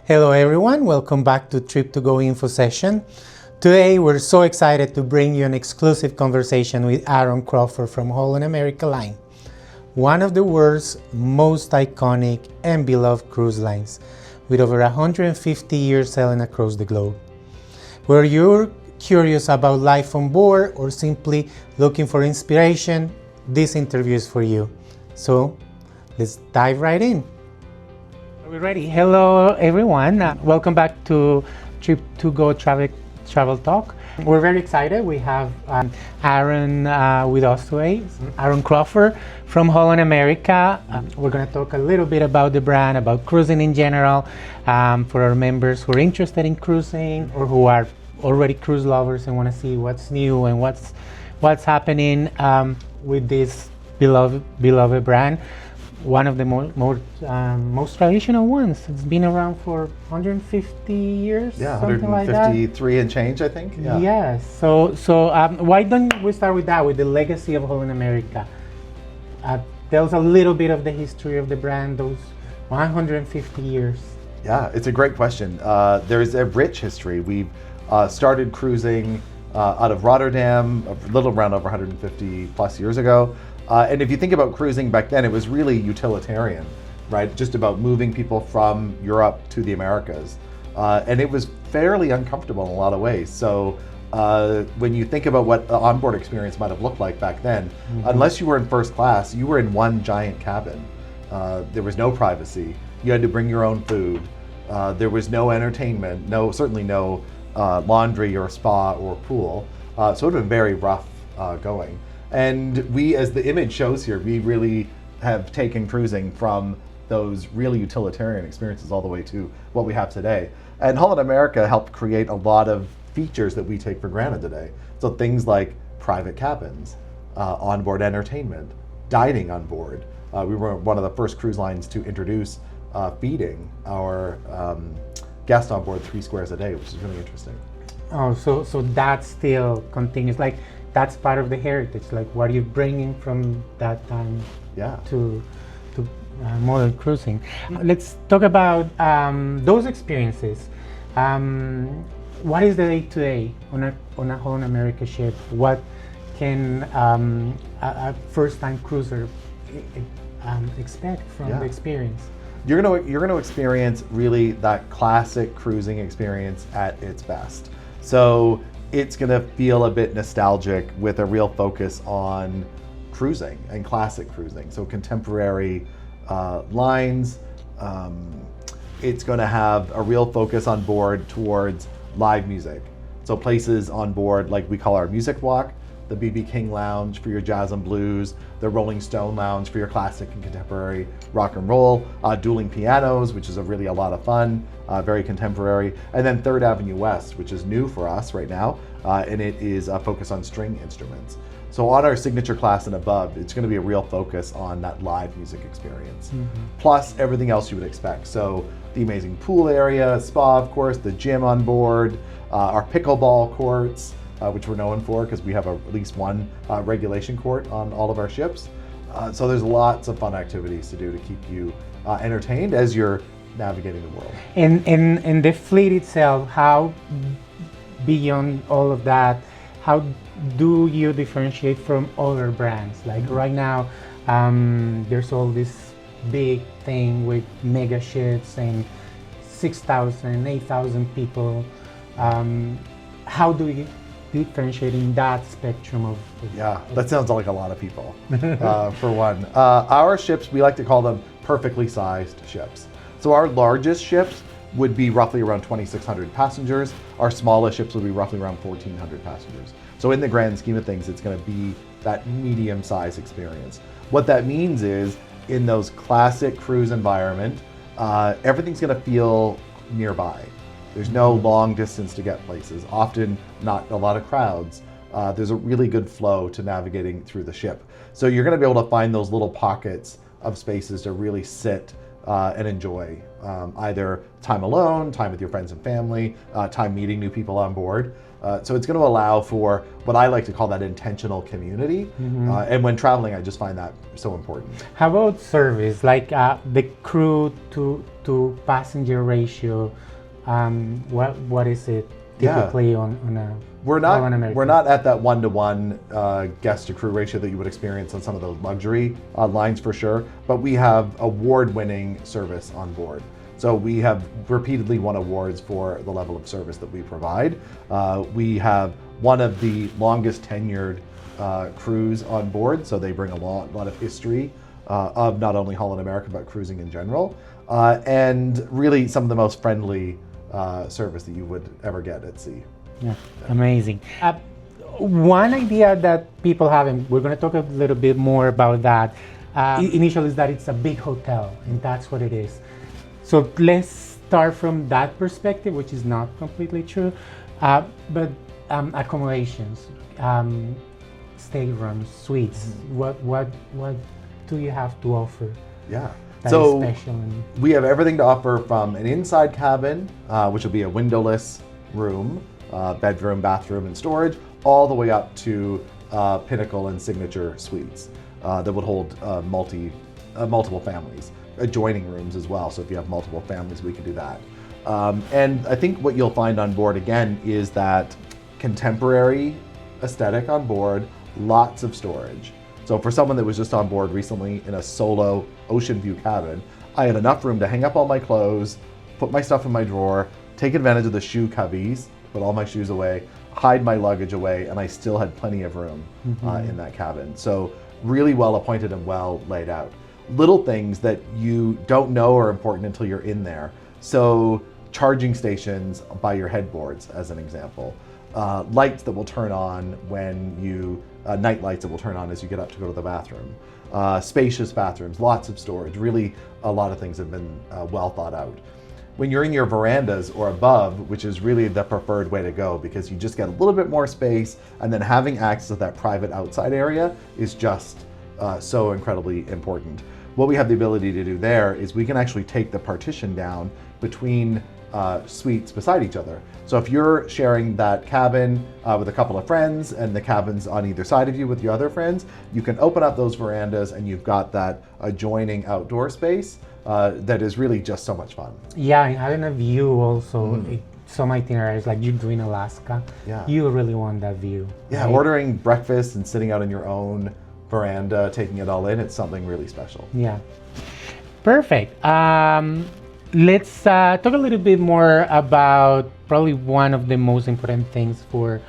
Hello everyone, welcome back to TripToGo info session. Today we're so excited to bring you an exclusive conversation with Aaron Crawford from Holland America Line, one of the world's most iconic and beloved cruise lines, with over 150 years sailing across the globe. Whether you're curious about life on board or simply looking for inspiration, this interview is for you. So let's dive right in. Are we ready? Hello everyone, welcome back to TripToGo Travel Talk. We're very excited. We have Aaron with us today, Aaron Crawford from Holland America. We're going to talk a little bit about the brand, about cruising in general, for our members who are interested in cruising or who are already cruise lovers and want to see what's new and what's happening with this beloved brand. One of the most traditional ones. It's been around for 150 years. Yeah, something 153 like and change, I think. that. Yes. So why don't we start with that, with the legacy of Holland America? Tell us a little bit of the history of the brand, those 150 years. Yeah, it's a great question. There's a rich history. We've started cruising out of Rotterdam a little around over 150 plus years ago. And if you think about cruising back then, it was really utilitarian, right? Just about moving people from Europe to the Americas. And it was fairly uncomfortable in a lot of ways. So when you think about what the onboard experience might have looked like back then, unless you were in first class, you were in one giant cabin. There was no privacy. You had to bring your own food. There was no entertainment, certainly no laundry or spa or pool. So it would have been very rough going. And we, as the image shows here, we really have taken cruising from those really utilitarian experiences all the way to what we have today. And Holland America helped create a lot of features that we take for granted today. So things like private cabins, onboard entertainment, dining on board. We were one of the first cruise lines to introduce feeding our guests on board 3 squares a day, which is really interesting. Oh, so that still continues. Like, that's part of the heritage. Like, what are you bringing from that time to modern cruising? Let's talk about those experiences. What is the day-to-day on a Holland America ship? What can a first-time cruiser expect from the experience? You're gonna experience really that classic cruising experience at its best. So it's gonna feel a bit nostalgic with a real focus on cruising and classic cruising. So contemporary lines. It's gonna have a real focus on board towards live music. So places on board like we call our music walk, the B.B. King Lounge for your jazz and blues, the Rolling Stone Lounge for your classic and contemporary rock and roll, dueling pianos, which is really a lot of fun, very contemporary, and then 3rd Avenue West, which is new for us right now, and it is a focus on string instruments. So on our signature class and above, it's going to be a real focus on that live music experience, plus everything else you would expect. So the amazing pool area, spa, of course, the gym on board, our pickleball courts, which we're known for because we have at least one regulation court on all of our ships. So there's lots of fun activities to do to keep you entertained as you're navigating the world. And the fleet itself, how, beyond all of that, how do you differentiate from other brands? Like right now, there's all this big thing with mega ships and 6,000, 8,000 people. How do you differentiating that spectrum of that sounds like a lot of people. For one, our ships, we like to call them perfectly sized ships. So our largest ships would be roughly around 2,600 passengers. Our smallest ships would be roughly around 1,400 passengers. So in the grand scheme of things, it's going to be that medium size experience. What that means is, in those classic cruise environment, everything's going to feel nearby. There's no long distance to get places, often not a lot of crowds. There's a really good flow to navigating through the ship. So you're gonna be able to find those little pockets of spaces to really sit and enjoy either time alone, time with your friends and family, time meeting new people on board. So it's going to allow for what I like to call that intentional community. And when traveling, I just find that so important. How about service, like the crew to passenger ratio? What is it typically on a Holland America? We're not at that 1-to-1 guest to crew ratio that you would experience on some of those luxury lines for sure, but we have award-winning service on board. So we have repeatedly won awards for the level of service that we provide. We have one of the longest tenured crews on board, so they bring a lot of history of not only Holland America, but cruising in general, and really some of the most friendly service that you would ever get at sea. Yeah, amazing. One idea that people have, and we're going to talk a little bit more about that, initially is that it's a big hotel, and that's what it is. So let's start from that perspective, which is not completely true, but accommodations, staterooms, suites, what do you have to offer? Yeah. That so is special we have everything to offer, from an inside cabin, which will be a windowless room, bedroom, bathroom, and storage, all the way up to pinnacle and signature suites that would hold multiple families, adjoining rooms as well. So if you have multiple families, we can do that. And I think what you'll find on board again is that contemporary aesthetic on board, lots of storage. So for someone that was just on board recently in a solo ocean view cabin, I had enough room to hang up all my clothes, put my stuff in my drawer, take advantage of the shoe cubbies, put all my shoes away, hide my luggage away, and I still had plenty of room in that cabin. So really well appointed and well laid out. Little things that you don't know are important until you're in there. So charging stations by your headboards, as an example. Lights that will turn on when you, night lights that will turn on as you get up to go to the bathroom. Spacious bathrooms, lots of storage. Really, a lot of things have been well thought out. When you're in your verandas or above, which is really the preferred way to go, because you just get a little bit more space, and then having access to that private outside area is just so incredibly important. What we have the ability to do there is we can actually take the partition down between suites beside each other. So if you're sharing that cabin with a couple of friends and the cabin's on either side of you with your other friends, you can open up those verandas and you've got that adjoining outdoor space that is really just so much fun. Yeah, and having a view also. Some itineraries, like you do in Alaska, you really want that view. Yeah, right? Ordering breakfast and sitting out on your own veranda, taking it all in, it's something really special. Yeah, perfect. Let's talk a little bit more about probably one of the most important things for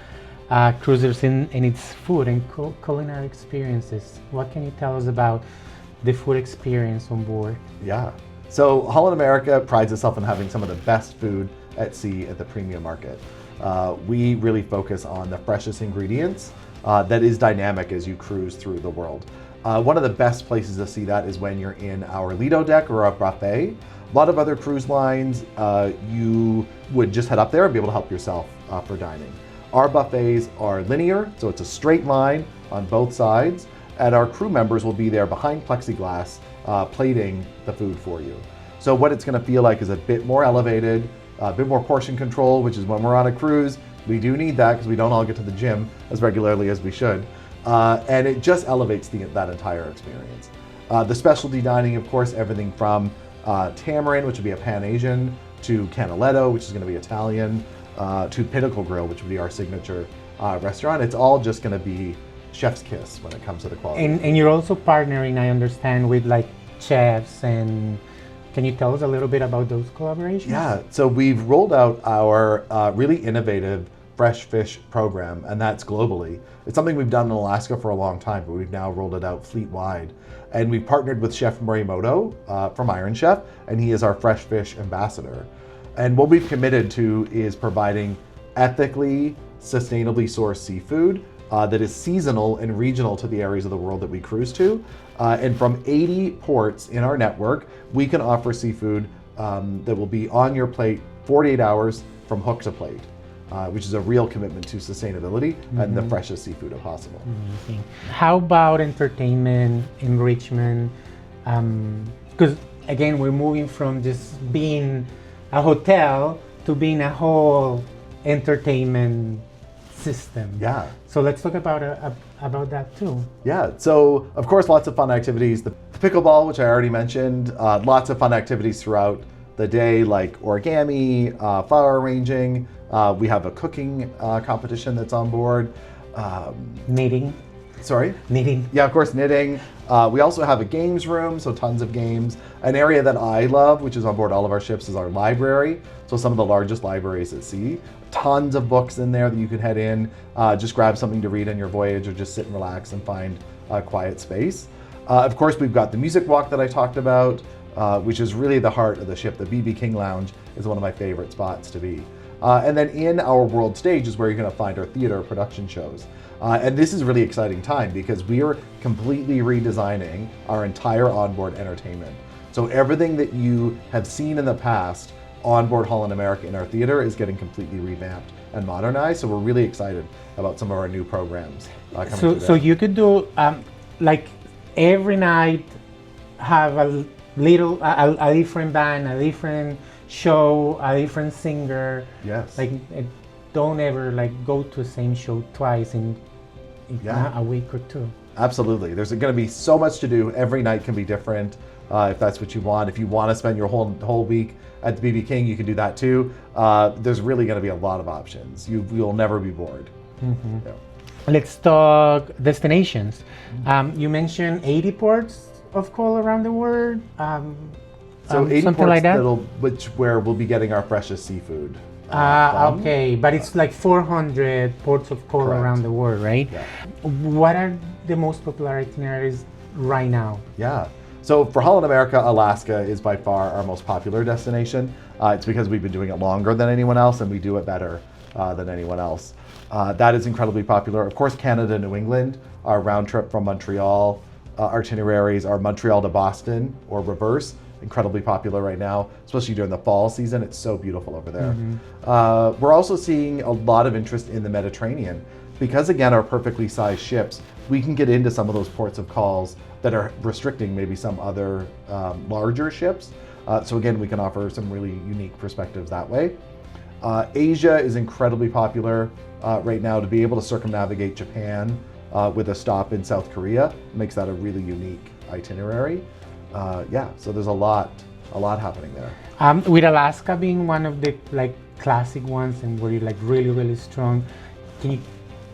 cruisers, and it's food and culinary experiences. What can you tell us about the food experience on board? Yeah, so Holland America prides itself on having some of the best food at sea at the premium market. We really focus on the freshest ingredients that is dynamic as you cruise through the world. One of the best places to see that is when you're in our Lido deck or a buffet. A lot of other cruise lines, you would just head up there and be able to help yourself for dining. Our buffets are linear, so it's a straight line on both sides, and our crew members will be there behind plexiglass plating the food for you. So what it's going to feel like is a bit more elevated, a bit more portion control, which is when we're on a cruise, we do need that because we don't all get to the gym as regularly as we should. And it just elevates that entire experience. The specialty dining, of course, everything from Tamarind, which would be a Pan-Asian, to Canaletto, which is going to be Italian, to Pinnacle Grill, which would be our signature restaurant. It's all just going to be chef's kiss when it comes to the quality. And you're also partnering, I understand, with like chefs, and can you tell us a little bit about those collaborations? Yeah, so we've rolled out our really innovative fresh fish program, and that's globally. It's something we've done in Alaska for a long time, but we've now rolled it out fleet-wide. And we've partnered with Chef Morimoto from Iron Chef, and he is our fresh fish ambassador. And what we've committed to is providing ethically, sustainably sourced seafood that is seasonal and regional to the areas of the world that we cruise to. And from 80 ports in our network, we can offer seafood that will be on your plate 48 hours from hook to plate. Which is a real commitment to sustainability and the freshest seafood possible. Amazing. How about entertainment, enrichment? Because again, we're moving from just being a hotel to being a whole entertainment system. Yeah. So let's talk about that too. Yeah, so of course, lots of fun activities. The pickleball, which I already mentioned, lots of fun activities throughout the day, like origami, flower arranging. We have a cooking competition that's on board. Knitting. Sorry? Knitting. Yeah, of course, knitting. We also have a games room, so tons of games. An area that I love, which is on board all of our ships, is our library. So some of the largest libraries at sea. Tons of books in there that you can head in, just grab something to read on your voyage, or just sit and relax and find a quiet space. Of course, we've got the music walk that I talked about, which is really the heart of the ship. The BB King Lounge is one of my favorite spots to be. And then in our world stage is where you're going to find our theater production shows. And this is a really exciting time because we are completely redesigning our entire onboard entertainment. So everything that you have seen in the past onboard Holland America in our theater is getting completely revamped and modernized. So we're really excited about some of our new programs coming So you could do like every night have a different band, a different show, a different singer. Yes. Like don't ever like go to the same show twice in a week or two. Absolutely. There's going to be so much to do. Every night can be different if that's what you want. If you want to spend your whole week at the BB King, you can do that too. There's really going to be a lot of options. You'll never be bored. Mm-hmm. Yeah. Let's talk destinations. You mentioned 80 ports of call around the world. So 80 something ports like that? where we'll be getting our freshest seafood. Okay, but it's like 400 ports of call Correct. around the world, right? Yeah. What are the most popular itineraries right now? Yeah. So for Holland America, Alaska is by far our most popular destination. It's because we've been doing it longer than anyone else and we do it better than anyone else. That is incredibly popular. Of course, Canada, New England, our round trip from Montreal itineraries are Montreal to Boston or reverse. Incredibly popular right now, especially during the fall season. It's so beautiful over there. Mm-hmm. We're also seeing a lot of interest in the Mediterranean. Because again, our perfectly sized ships, we can get into some of those ports of calls that are restricting maybe some other larger ships. So again, we can offer some really unique perspectives that way. Asia is incredibly popular right now. To be able to circumnavigate Japan with a stop in South Korea makes that a really unique itinerary. So there's a lot happening there. With Alaska being one of the like classic ones and where you're like really strong, can you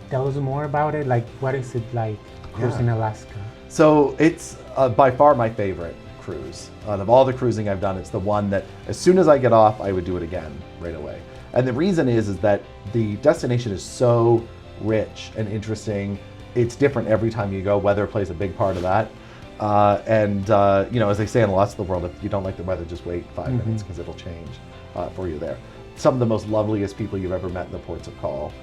tell us more about it? Like what is it like cruising Alaska? So it's by far my favorite cruise. Out of all the cruising I've done, it's the one that as soon as I get off, I would do it again right away. And the reason is that the destination is so rich and interesting. It's different every time you go. Weather plays a big part of that. As they say in lots of the world, if you don't like the weather, just wait 5 minutes because it'll change for you there. Some of the most loveliest people you've ever met in the ports of call,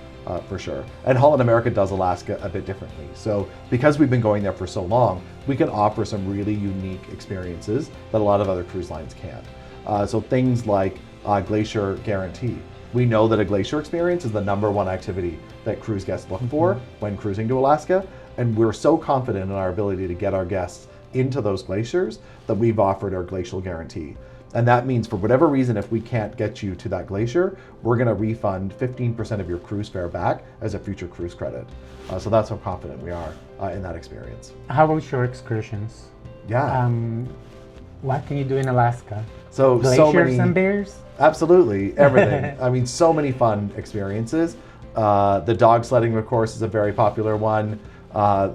for sure. And Holland America does Alaska a bit differently. So because we've been going there for so long, we can offer some really unique experiences that a lot of other cruise lines can't. So things like Glacier Guarantee. We know that a glacier experience is the #1 activity that cruise guests look for when cruising to Alaska. And we're so confident in our ability to get our guests into those glaciers that we've offered our glacial guarantee. And that means for whatever reason, if we can't get you to that glacier, we're going to refund 15% of your cruise fare back as a future cruise credit. So that's how confident we are in that experience. How about shore excursions? Yeah. What can you do in Alaska? So Glaciers and bears? Absolutely, everything. I mean, so many fun experiences. The dog sledding, of course, is a very popular one.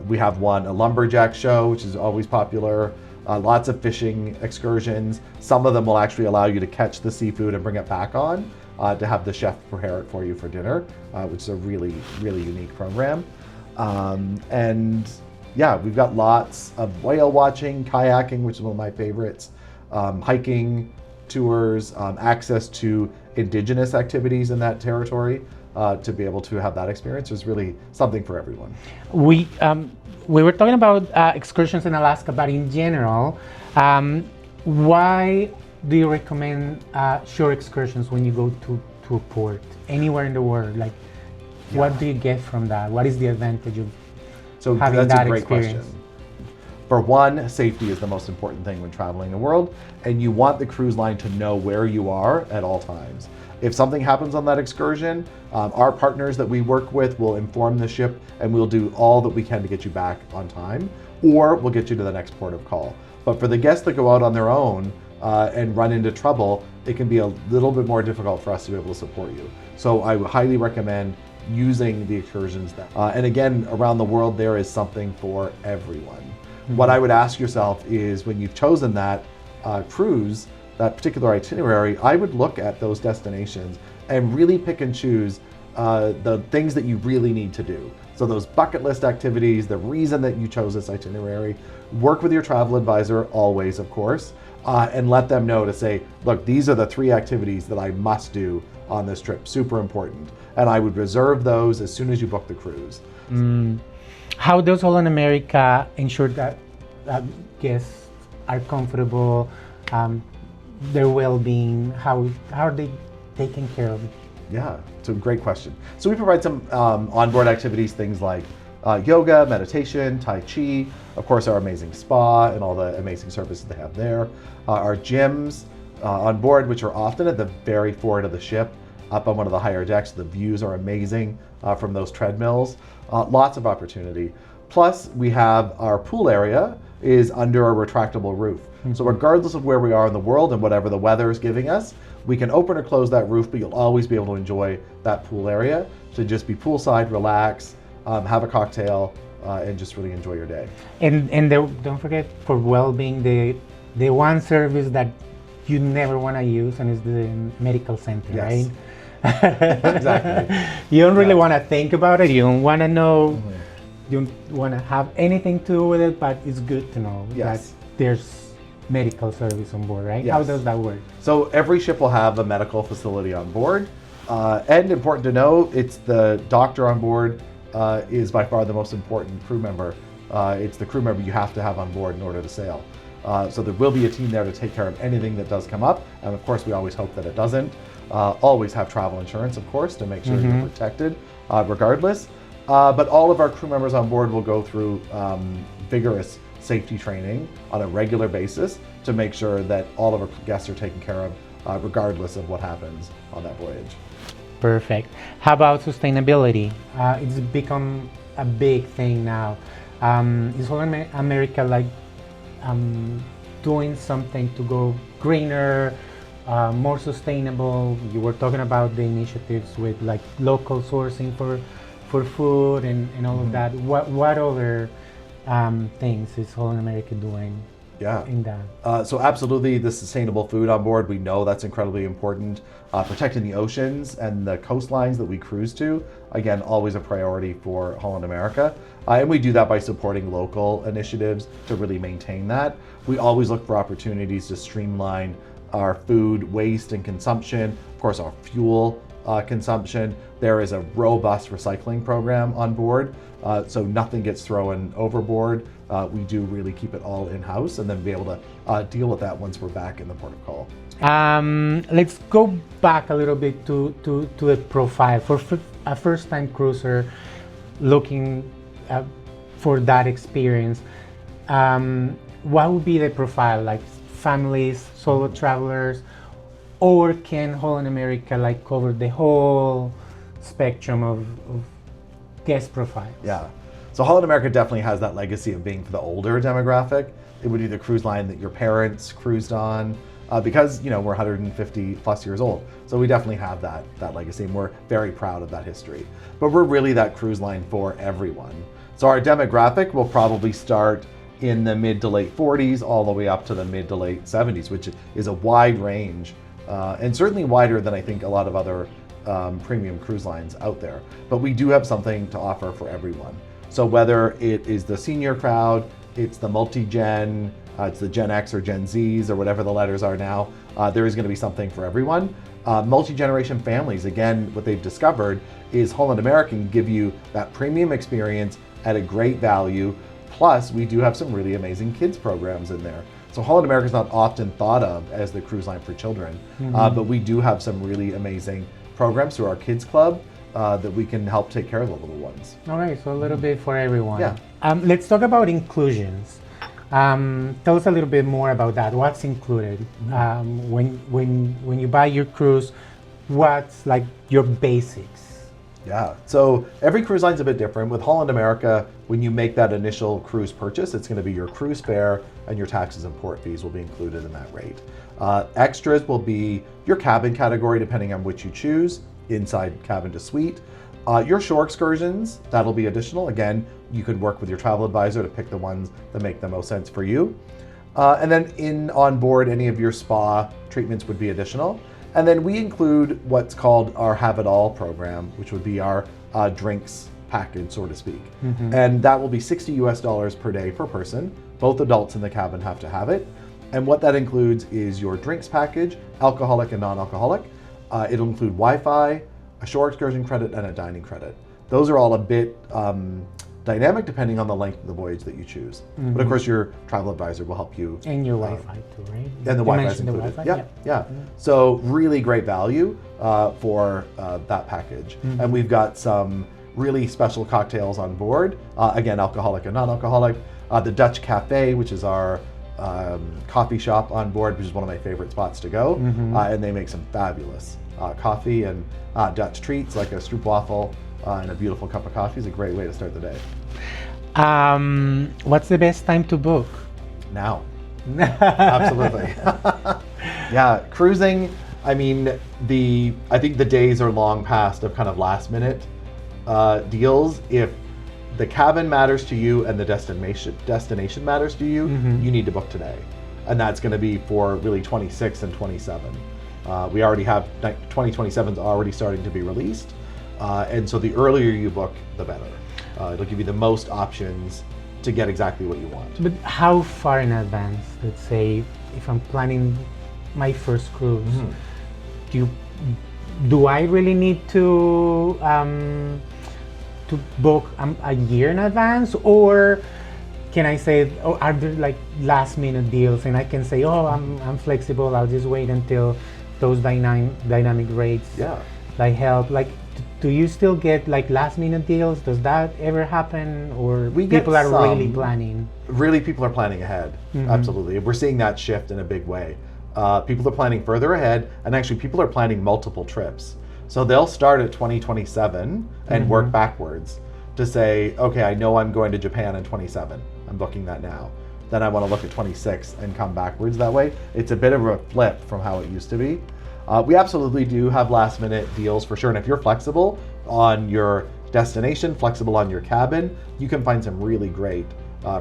We have a lumberjack show, which is always popular. Lots of fishing excursions. Some of them will actually allow you to catch the seafood and bring it back on to have the chef prepare it for you for dinner, which is a really unique program. We've got lots of whale watching, kayaking, which is one of my favorites, hiking tours, access to indigenous activities in that territory. To be able to have that experience is really something for everyone. We were talking about excursions in Alaska, but in general, why do you recommend shore excursions when you go to a port anywhere in the world? Like, what do you get from that? What is the advantage of having that's that a great experience? question. For one, safety is the most important thing when traveling the world, and you want the cruise line to know where you are at all times. If something happens on that excursion, our partners that we work with will inform the ship, and we'll do all that we can to get you back on time, or we'll get you to the next port of call. But for the guests that go out on their own and run into trouble, it can be a little bit more difficult for us to be able to support you. So I would highly recommend using the excursions. And again, around the world, there is something for everyone. What I would ask yourself is, when you've chosen that cruise, that particular itinerary, I would look at those destinations and really pick and choose the things that you really need to do. So those bucket list activities, the reason that you chose this itinerary, work with your travel advisor always, of course, and let them know to say, look, these are the 3 activities that I must do on this trip, super important. And I would reserve those as soon as you book the cruise. How does Holland America ensure that guests are comfortable, their well-being? How are they taken care of? Yeah, it's a great question. So we provide some onboard activities, things like yoga, meditation, Tai Chi, of course our amazing spa and all the amazing services they have there. Our gyms on board, which are often at the very forward of the ship, up on one of the higher decks. The views are amazing from those treadmills. Lots of opportunity. Plus, we have our pool area is under a retractable roof. So regardless of where we are in the world and whatever the weather is giving us, we can open or close that roof, but you'll always be able to enjoy that pool area. So just be poolside, relax, have a cocktail, and just really enjoy your day. And don't forget, for well-being, the one service that you never want to use, and is the medical center, right? Exactly. You don't really want to think about it. You don't want to know. You don't want to have anything to do with it, but it's good to know that there's medical service on board, right? How does that work? So every ship will have a medical facility on board. And important to know, it's the doctor on board is by far the most important crew member. It's the crew member you have to have on board in order to sail. So there will be a team there to take care of anything that does come up. And of course, we always hope that it doesn't. Always have travel insurance, of course, to make sure you're protected regardless. But all of our crew members on board will go through vigorous safety training on a regular basis to make sure that all of our guests are taken care of regardless of what happens on that voyage. Perfect. How about sustainability? It's become a big thing now. Is Holland America doing something to go greener, more sustainable? You were talking about the initiatives with local sourcing for food and all of that. What other things is Holland America doing in that? So absolutely, the sustainable food on board, we know that's incredibly important. Protecting the oceans and the coastlines that we cruise to, again, always a priority for Holland America. And we do that by supporting local initiatives to really maintain that. We always look for opportunities to streamline our food waste and consumption, of course our fuel consumption. There is a robust recycling program on board, so nothing gets thrown overboard. We do really keep it all in-house and then be able to deal with that once we're back in the port of call. Let's go back a little bit to the profile. For a first-time cruiser looking for that experience, what would be the profile? Like families, solo travelers, or can Holland America cover the whole spectrum of guest profiles? Yeah, so Holland America definitely has that legacy of being for the older demographic. It would be the cruise line that your parents cruised on, because we're 150 plus years old. So we definitely have that legacy, and we're very proud of that history. But we're really that cruise line for everyone. So our demographic will probably start in the mid to late 40s all the way up to the mid to late 70s, which is a wide range, and certainly wider than I think a lot of other premium cruise lines out there. But we do have something to offer for everyone. So whether it is the senior crowd, it's the multi-gen, it's the Gen X or Gen Zs or whatever the letters are now, there is going to be something for everyone. Multi-generation families, again, what they've discovered is Holland America can give you that premium experience at a great value. Plus, we do have some really amazing kids programs in there. So Holland America is not often thought of as the cruise line for children, but we do have some really amazing programs through our kids club that we can help take care of the little ones. All right, so a little bit for everyone. Yeah. Let's talk about inclusions. Tell us a little bit more about that. What's included when you buy your cruise? What's like your basics? Yeah, so every cruise line's a bit different. With Holland America, when you make that initial cruise purchase, it's going to be your cruise fare and your taxes and port fees will be included in that rate. Extras will be your cabin category, depending on which you choose, inside cabin to suite. Your shore excursions, that'll be additional. Again, you could work with your travel advisor to pick the ones that make the most sense for you. And then on board, any of your spa treatments would be additional. And then we include what's called our Have It All program, which would be our drinks package, so to speak. And that will be $60 per day per person. Both adults in the cabin have to have it. And what that includes is your drinks package, alcoholic and non-alcoholic. It'll include Wi-Fi, a shore excursion credit, and a dining credit. Those are all a bit dynamic depending on the length of the voyage that you choose. But of course, your travel advisor will help you. And your Wi-Fi too, right? And the Wi-Fi is included. Yeah. So really great value for that package. And we've got some really special cocktails on board. Again, alcoholic and non-alcoholic. The Dutch Cafe, which is our coffee shop on board, which is one of my favorite spots to go. And they make some fabulous coffee and Dutch treats like a stroopwafel and a beautiful cup of coffee is a great way to start the day. What's the best time to book? Now. Absolutely. Yeah, cruising, I mean, I think the days are long past of kind of last minute deals. If the cabin matters to you and the destination matters to you, you need to book today. And that's going to be for really 26 and 27. We already have 2027's already starting to be released. And so the earlier you book, the better. It'll give you the most options to get exactly what you want. But how far in advance? Let's say if I'm planning my first cruise, do I really need to book a year in advance, or can I say, are there like last minute deals and I can say, I'm flexible, I'll just wait until those dynamic rates like help? Like, do you still get like last minute deals? Does that ever happen, or people are really planning? Really, people are planning ahead. Absolutely. We're seeing that shift in a big way. People are planning further ahead, and actually people are planning multiple trips. So they'll start at 2027 and work backwards to say, okay, I know I'm going to Japan in 27. I'm booking that now. Then I want to look at 26 and come backwards that way. It's a bit of a flip from how it used to be. We absolutely do have last minute deals for sure. And if you're flexible on your destination, flexible on your cabin, you can find some really great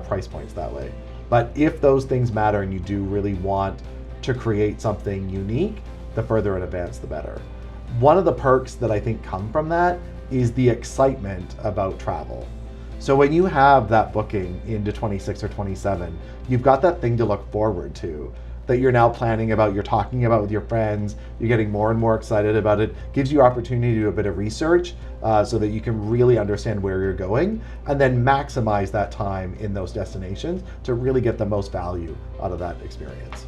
price points that way. But if those things matter and you do really want to create something unique, the further in advance, the better. One of the perks that I think come from that is the excitement about travel. So when you have that booking into 26 or 27, you've got that thing to look forward to that you're now planning about, you're talking about with your friends, you're getting more and more excited about it, gives you opportunity to do a bit of research so that you can really understand where you're going and then maximize that time in those destinations to really get the most value out of that experience.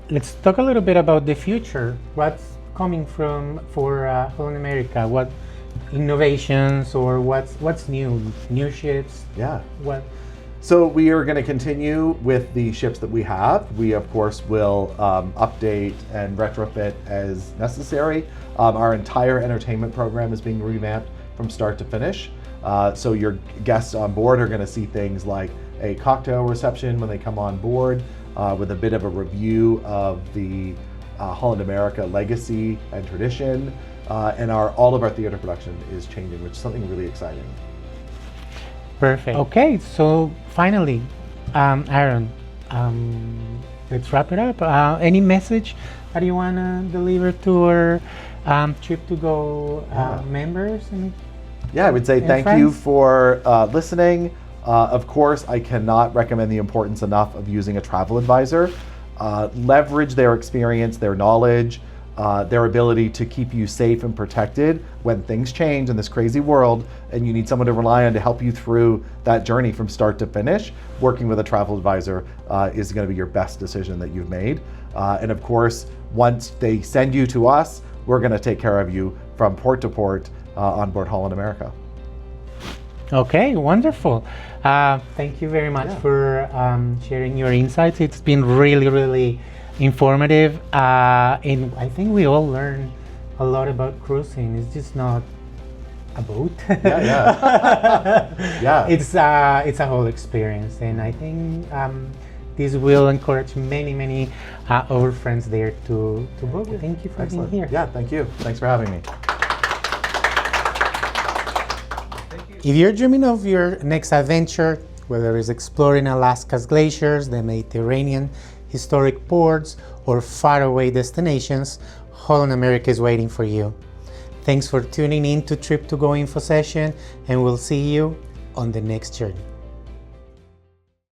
Let's talk a little bit about the future. What's coming for Holland America? What innovations or what's new ships? What? So we are going to continue with the ships that we have. We of course will update and retrofit as necessary. Our entire entertainment program is being revamped from start to finish. So your guests on board are going to see things like a cocktail reception when they come on board, with a bit of a review of the Holland America legacy and tradition, and all of our theater production is changing, which is something really exciting. Perfect. Okay, so finally, Aaron, let's wrap it up. Any message that you want to deliver to our TripToGo members? I would say thank you for listening. Of course, I cannot recommend the importance enough of using a travel advisor. Leverage their experience, their knowledge, their ability to keep you safe and protected when things change in this crazy world and you need someone to rely on to help you through that journey from start to finish. Working with a travel advisor is going to be your best decision that you've made. And of course, once they send you to us, we're going to take care of you from port to port on board Holland America. Okay, wonderful. Thank you very much for sharing your insights. It's been really, really informative. And I think we all learned a lot about cruising. It's just not a boat. Yeah. It's a whole experience, and I think this will encourage many of our friends there to book. Thank you for being here. Yeah, thank you. Thanks for having me. If you're dreaming of your next adventure, whether it's exploring Alaska's glaciers, the Mediterranean, historic ports, or faraway destinations, Holland America is waiting for you. Thanks for tuning in to TripToGo Info Session, and we'll see you on the next journey.